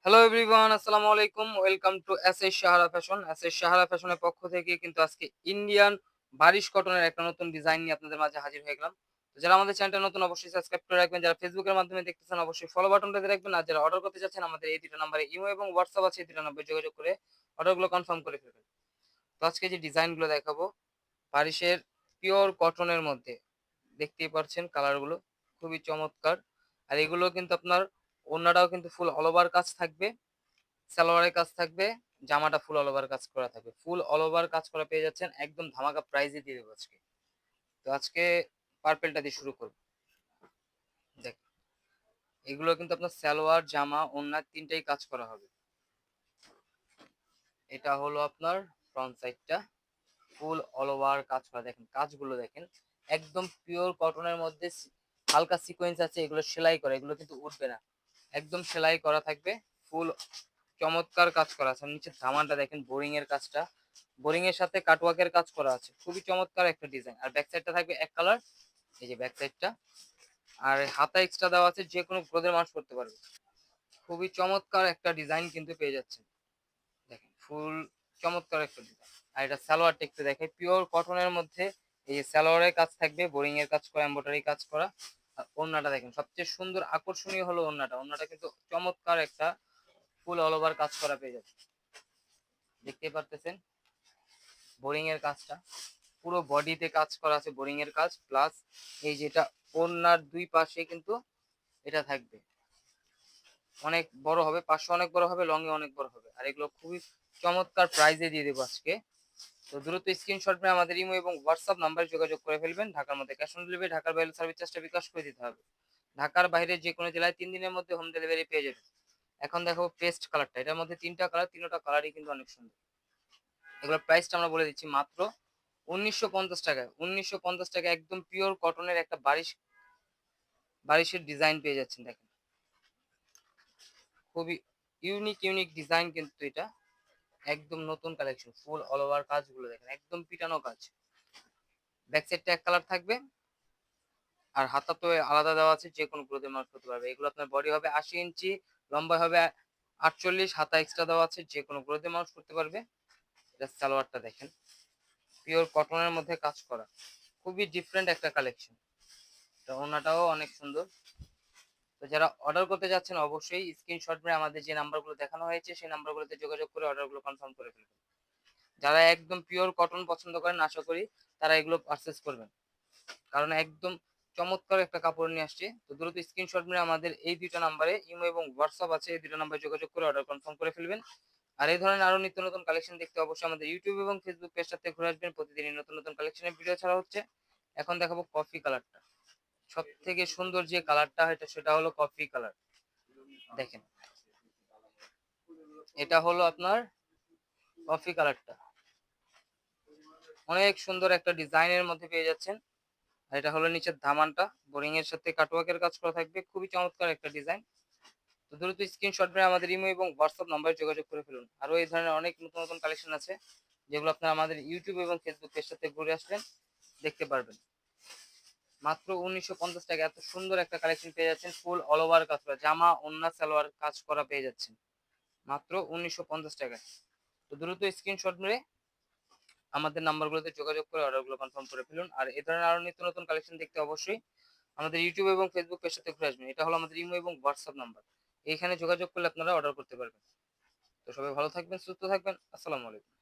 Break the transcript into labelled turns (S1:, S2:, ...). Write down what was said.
S1: Hello everyone, আসসালামু আলাইকুম। Welcome to SS Sahara fashion. SS Sahara ফ্যাশনের পক্ষ থেকে কিন্তু আজকে ইন্ডিয়ান বারিশ কটনের একটা নতুন ডিজাইন নিয়ে আপনাদের মাঝে হাজির হয়ে গেলাম। তো যারা আমাদের চ্যানেলটা নতুন অবশ্যই সাবস্ক্রাইব করে রাখবেন। যারা ফেসবুকের মাধ্যমে দেখতেছেন অবশ্যই ফলো বাটনটা দিয়ে রাখবেন। আর যারা অর্ডার করতে চাচ্ছেন আমাদের এই দুটো নাম্বারে ইমো এবং হোয়াটসঅ্যাপ আছে, এই দুটো নাম্বারে যোগাযোগ করে অর্ডারগুলো কনফার্ম করে ফেলবেন। তো আজকে যে ডিজাইনগুলো দেখাবো বারিশের পিওর কটনের মধ্যে, দেখতেই পাচ্ছেন কালারগুলো খুবই চমৎকার। আর এগুলো কিন্তু আপনার ওড়নাটাও কিন্তু ফুল অল ওভার কাজ থাকবে, সালোয়ারের কাজ থাকবে, জামাটা ফুল অল ওভার কাজ করা থাকবে। ফুল অল ওভার কাজ করা পেয়ে যাচ্ছেন একদম ধামাকা প্রাইজে দিয়ে দেবো আজকে। তো আজকে পার্পেলটা দিয়ে শুরু করব। দেখ, এগুলো কিন্তু আপনার সালোয়ার জামা ওড়না তিনটাই কাজ করা হবে। এটা হলো আপনার ফ্রন্ট সাইডটা, ফুল অল ওভার কাজ করা। দেখেন কাজগুলো দেখেন, একদম পিওর কটনের মধ্যে হালকা সিকোয়েন্স আছে, এগুলো সেলাই করা, এগুলো কিন্তু উঠবে না, একদম সেলাই করা থাকবে। ফুল চমৎকার কাজ করা আছে। নিচে ধামানটা দেখেন, বোরিং এর কাজটা, বোরিং এর সাথে কাটওয়ার্কের কাজ করা আছে, খুবই চমৎকার একটা ডিজাইন। আর ব্যাক সাইডটা থাকবে এক কালার, এই যে ব্যাক সাইডটা। আর হাতা এক্সট্রা দেওয়া আছে, যে কোনো ক্লোথের মানুষ করতে পারবে। খুবই চমৎকার একটা ডিজাইন কিন্তু পেয়ে যাচ্ছেন। দেখেন ফুল চমৎকার একটা ডিজাইন। আর এটা সালোয়ারটা একটু দেখাই, পিওর কটনের মধ্যে এই সালোয়ারের কাজ থাকবে, বোরিং এর কাজ করা, এমব্রয়ডারি কাজ করা। আর ওড়নাটা দেখেন, সবচেয়ে সুন্দর আকর্ষণীয় হলো ওড়নাটা। ওড়নাটা কিন্তু চমৎকার একটা ফুল অল ওভার কাজ করা পেয়ে যাচ্ছে, দেখতে পারতেছেন। বোরিং এর কাজটা পুরো বডিতে কাজ করা আছে, বোরিং এর কাজ প্লাস এই যেটা ওড়নার দুই পাশে কিন্তু এটা থাকবে। অনেক বড় হবে, পাশে অনেক বড় হবে, লং এ অনেক বড় হবে। আর এগুলো খুবই চমৎকার প্রাইজে দিয়ে দেবো আজকে। তো দ্রুত স্ক্রিনশট নিয়ে আমাদের ইমো এবং হোয়াটসঅ্যাপ নাম্বারে যোগাযোগ করে ফেলবেন। ঢাকার মধ্যে ক্যাশ অন ডেলিভারি, ঢাকার বাইরে সার্ভিস চার্জটা বিকাশ করে দিতে হবে। ঢাকার বাইরে যে কোনো জেলায় 3 দিনের মধ্যে হোম ডেলিভারি পেয়ে যাবেন। এখন দেখাবো পেস্ট কালারটা, এটার মধ্যে তিনটা কালার, তিনটা কালারই কিন্তু অনেক সুন্দর। এগুলোর প্রাইসটা আমরা বলে দিচ্ছি মাত্র 1950 টাকায়। 1950 টাকা একদম পিওর কটনের একটা বারিশের ডিজাইন পেয়ে যাচ্ছেন। দেখেন খুবই ইউনিক ইউনিক ডিজাইন কিন্তু এটা, একদম নতুন কালেকশন। ফুল অল ওভার কাজগুলো দেখেন, একদম পিটানো কাজ। ব্যাক সাইডটা এক কালার থাকবে, আর হাতা তো আলাদা দেওয়া আছে, যে কোনো ক্লোথে মার্ক করতে পারবে। এগুলো আপনার বডি হবে 80 ইঞ্চি, লম্বা হবে 48, হাতা এক্সট্রা দেওয়া আছে, যে কোনো ক্লোথে মার্ক করতে পারবে। এটা সালোয়ারটা দেখেন, পিওর কটনের মধ্যে কাজ করা, খুবই ডিফারেন্ট একটা কালেকশন। ওড়নাটাও অনেক সুন্দর। তো যারা অর্ডার করতে যাচ্ছেন অবশ্যই স্ক্রিনশট মেরে আমাদের যে নাম্বারগুলো দেখানো হয়েছে সেই নাম্বারগুলোতে যোগাযোগ করে অর্ডারগুলো কনফার্ম করে ফেলবেন। যারা একদম পিওর কটন পছন্দ করেন আশা করি তারা এগুলো পারচেস করবেন, কারণ একদম চমৎকার একটা কাপড় নিয়ে আসছে। তো দ্রুত স্ক্রিনশট মেরে আমাদের এই দুইটা নাম্বারে ইমো এবং হোয়াটসঅ্যাপ আছে, এই দুটো নাম্বারে যোগাযোগ করে অর্ডার কনফার্ম করে ফেলবেন। আর এই ধরনের আরো নিত্য নতুন কালেকশন দেখতে অবশ্যই আমাদের ইউটিউব এবং ফেসবুক পেজটাতে ঘুরে আসবেন। প্রতিদিনই নতুন নতুন কালেকশনের ভিডিও ছাড়া হচ্ছে। এখন দেখাবো কফি কালারটা, সব থেকে সুন্দর যে কালারটা এটা সেটা হলো কফি কালার। দেখেন এটা হলো আপনার কফি কালারটা, অনেক সুন্দর একটা ডিজাইনের মধ্যে পেয়ে যাচ্ছেন। আর এটা হলো নিচের ধামানটা, বোরিং এর সাথে কাটওয়ার্কের কাজ করা থাকবে, খুবই চমৎকার একটা ডিজাইন। তো দ্রুত স্ক্রিনশট মেরে আমাদের ইমো এবং হোয়াটসঅ্যাপ নাম্বারে যোগাযোগ করে ফেলুন। আরো এই ধরনের অনেক নতুন নতুন কালেকশন আছে, যেগুলো আপনারা আমাদের ইউটিউব এবং ফেসবুক পেজটাতে ঘুরে আসলেন দেখতে পারবেন। মাত্র 1950 টাকা এত সুন্দর একটা কালেকশন পেয়ে যাচ্ছেন, ফুল অল ওভার কাজ করা, জামা ওন্না সালোয়ার কাজ করা পেয়ে যাচ্ছেন মাত্র 1950 টাকায়। তো দ্রুত স্ক্রিনশট মেরে আমাদের নাম্বারগুলোতে যোগাযোগ করে অর্ডারগুলো কনফার্ম করে ফেলুন। আর এই ধরনের আরো নিত্য নতুন কালেকশন দেখতে অবশ্যই আমাদের ইউটিউব এবং ফেসবুক পেজটাতে ঘুরে আসবেন। এটা হলো আমাদের ইমো এবং হোয়াটসঅ্যাপ নাম্বার, এইখানে যোগাযোগ করলে আপনারা অর্ডার করতে পারবেন। তো সবাই ভালো থাকবেন, সুস্থ থাকবেন। আসসালামু আলাইকুম।